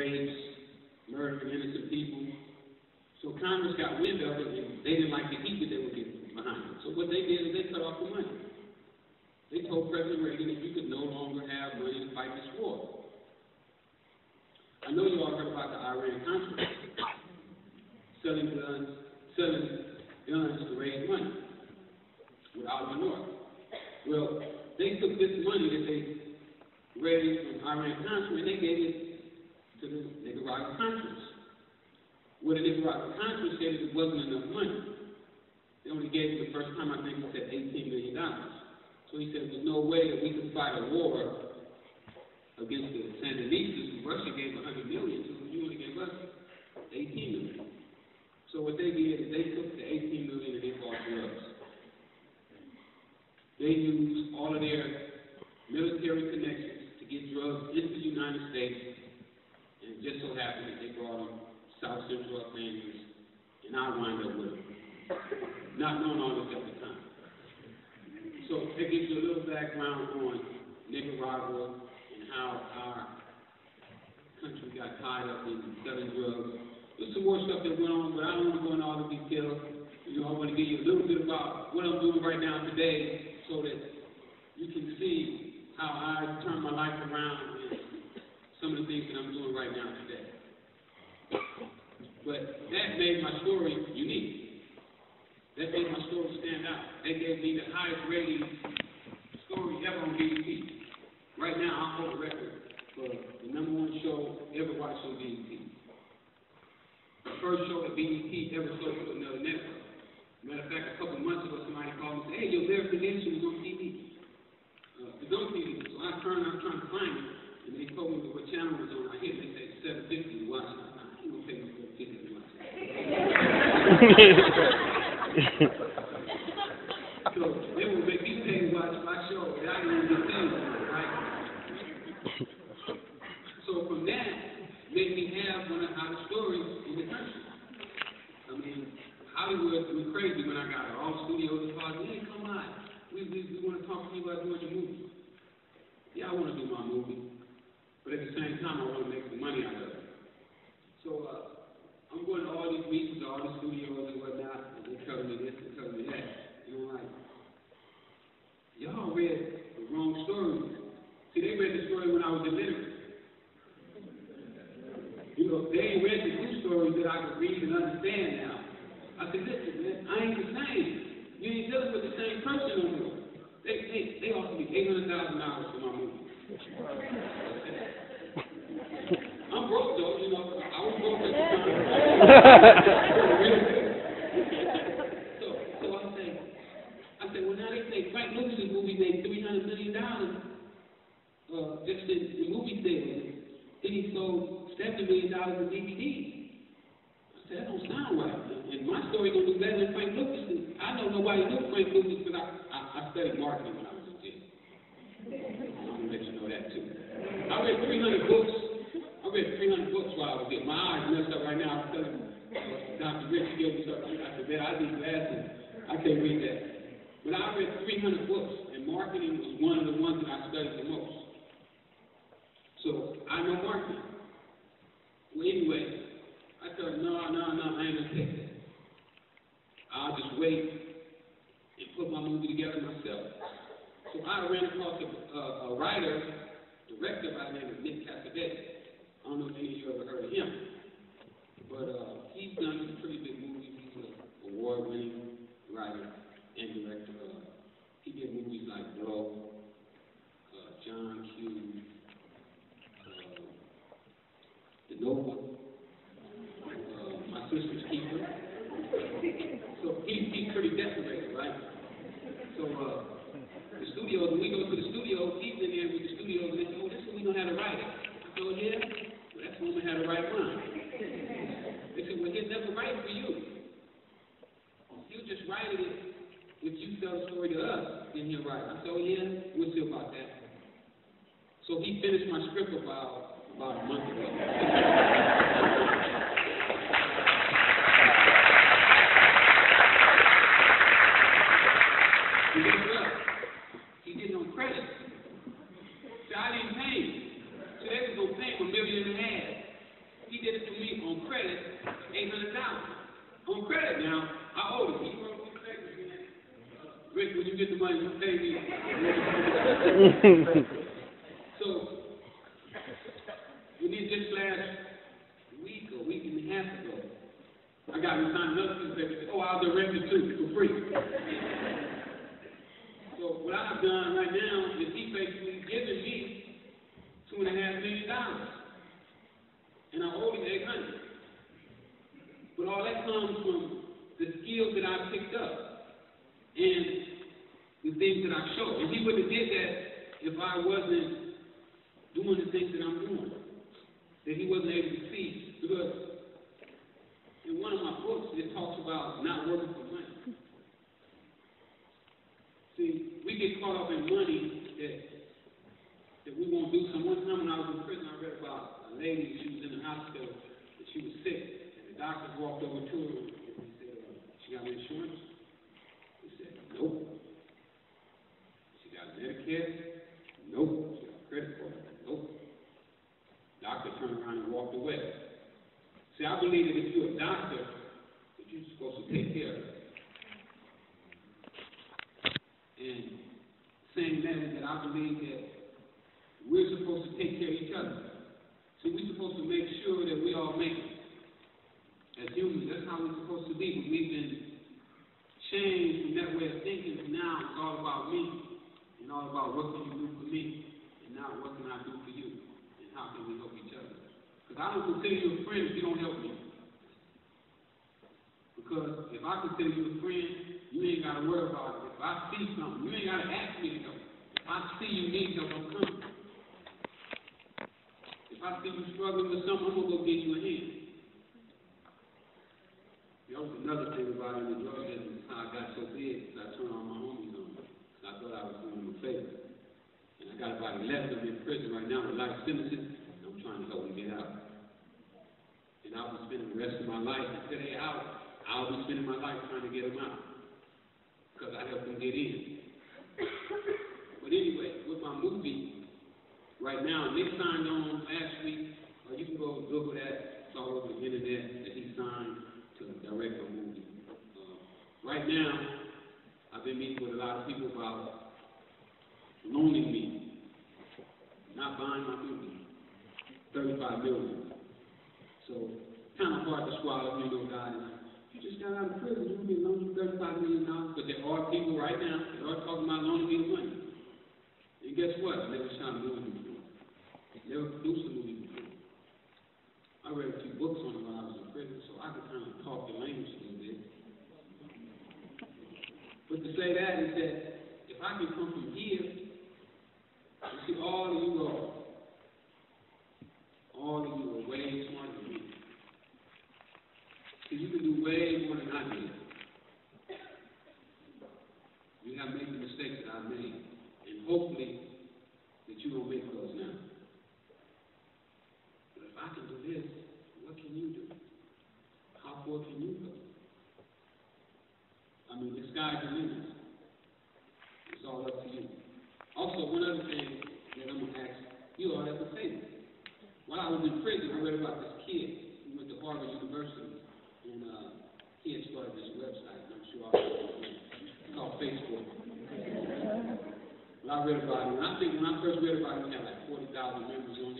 rapes, murdering innocent people. So Congress got wind of it, and they didn't like the heat that they were getting behind it. So what they did is they cut off the money. They told President Reagan that you could no longer have money to fight this war. I know you all heard about the Iran-Contra, selling guns to raise money without the North. Well, they took this money that they raised from Iran-Contra and they gave it to the Nicaraguan Contras. Well, the Nicaraguan Contras said that it wasn't enough money. They only gave it the first time, I think, he said $18 million. So he said there's no way that we could fight a war against the Sandinistas. Russia gave $100 million to them. You only gave us $18 million. So what they did is they took the $18 million and they bought drugs. They used all of their military connections to get drugs into the United States, and just so happened that they brought them South Central Arkansas, and I wind up with them. Not knowing all this at the time. So that gives you a little background on Nicaragua and how our country got tied up in selling drugs. There's some more stuff that went on, but I don't want to go into all the details. You know, I want to give you a little bit about what I'm doing right now today so that you can see how I turned my life around and some of the things that I'm doing right now today. But that made my story unique. That made my story stand out. That gave me the highest rating story ever on BET. Right now, I hold the record for the #1 show ever watched on BET. The first show that BET ever sold to another network. Matter of fact, a couple months ago, somebody called me and said, "Hey, your very credential was on TV." It's on TV. So I turned, I was trying to find it, and they told me what channel it was on. I hit it, they said 750 to watch it. I ain't gonna pay no 750 to watch it. So they will make me pay to watch my show, but I didn't even get paid for it, right? So from that, made me have one of the hottest stories in the country. I mean, Hollywood went crazy when I got it. All the studios called me, "Hey, come on. We want to talk to you about doing your movie." Yeah, I want to do my movie. But at the same time, I want to make some money out of it. So I'm going to all these meetings, all the studios and whatnot, and they're telling me this and telling me that. And I'm like, y'all read the wrong stories. See, they read the story when I was illiterate. You know, they ain't read the new stories that I can read and understand now. I said, listen, man, I ain't the same. You ain't dealing with the same person no more. They offered me $800,000 for my movie. I'm broke though, you know. I was broke at the time. So I said, well, now they say Frank Lucas's movie made $300 million just in movie sales. Then he sold $70 million in DVDs. I said, that don't sound right. And my story gonna do better than Frank Lucas. I know nobody knew Frank Lucas because I studied marketing when I was in jail. I'm gonna let you know that too. I read 300 books. I read 300 books while I was there. My eyes messed up right now. I was telling Dr. Ricky gave me something. I said, man, I need glasses. I can't read that. But I read 300 books, and marketing was one of the ones that I studied the most. So I know marketing. Well, anyway, I thought, no, I ain't gonna take that. I'll just wait and put my movie together myself. So I ran across a writer, director by the name of Nick Cassavetes. I don't know if any of you ever heard of him, but he's done some pretty big movies. He's an award-winning writer and director. He did movies like Blow, John Q, The Notebook, My Sister's Keeper. So he's pretty decorated, right? So the studios, when we go to the studios, he's in there with the studios and they say, oh, this is when we know how to write it. I go, yeah, well, that's when we know how to write mine. They said, well, he'll never write for you. He'll just write it if you tell the story to us, then he'll write. I said, oh, yeah, we'll see about that. So he finished my script about a month ago. And guess what? He did no credit. So I didn't pay him. So they was going to pay him $1.5 million. So, just last week or week and a half ago, I got to sign another piece of paper that said, oh, I'll direct you to for free. So what I've done right now is he basically giving me $2.5 million. And I owe him $800. But all that comes from the skills that I picked up and the things that I show. And he wouldn't have did that if I wasn't doing the things that I'm doing, that he wasn't able to see. Because in one of my books, it talks about not working for money. See, we get caught up in money that we won't do something. One time when I was in prison, I read about a lady, she was in the hospital, and she was sick. And the doctors walked over to her, and they said, she got insurance? He said, nope. She got Medicare? Nope. She got credit card? Nope. Doctor turned around and walked away. See, I believe that if you're a doctor, that you're supposed to take care of it. And saying that is that I believe that we're supposed to take care of each other. So we're supposed to make sure that we all make it. As humans, that's how we're supposed to be. But we've been changed from that way of thinking to now it's all about me and all about what can you do for me and not what can I do for you and how can we help each other. Because I don't consider you a friend if you don't help me. Because if I consider you a friend, you ain't got to worry about it. If I see something, you ain't got to ask me to help. If I see you need help, I'm coming. If I see you struggling with something, I'm going to go give you a hand. That was another thing about it in the drug business, how I got so big, I turned all my homies on me. I thought I was doing them a favor. And I got about 11 of them in prison right now with life sentences, and I'm trying to help them get out. And I'll be spending the rest of my life, until they're out, I'll be spending my life trying to get them out. Because I helped them get in. But anyway, with my movie, right now, Nick signed on last week, or you can go Google that, it's all over the internet, that he signed to direct a movie. Right now, I've been meeting with a lot of people about loaning me, not buying my movie, $35 million. So, kind of hard to swallow, guys. You just got out of prison, you're going to be loaning you $35 million. But there are people right now that are talking about loaning me the money. And guess what? I never shot a movie before. Never produced a movie before. I read a few books on it while I was in prison, so I could kind of talk the language a little bit. But to say that is that if I can come from here, you see, all of you are way smarter than me. So you can do way more than I did. You have made the mistakes that I made, and hopefully that you don't make those now. But if I can do this, what can you do? How far can you go? I mean, the sky's the limit. It's all up to you. Also, one other thing that I'm going to ask you all at the table. While I was in prison, I read about this kid who went to Harvard University, and he had started this website, and I'm sure all of you know it. It's called Facebook. Well, I read about it, and I think when I first read about it, he had like 40,000 members on it.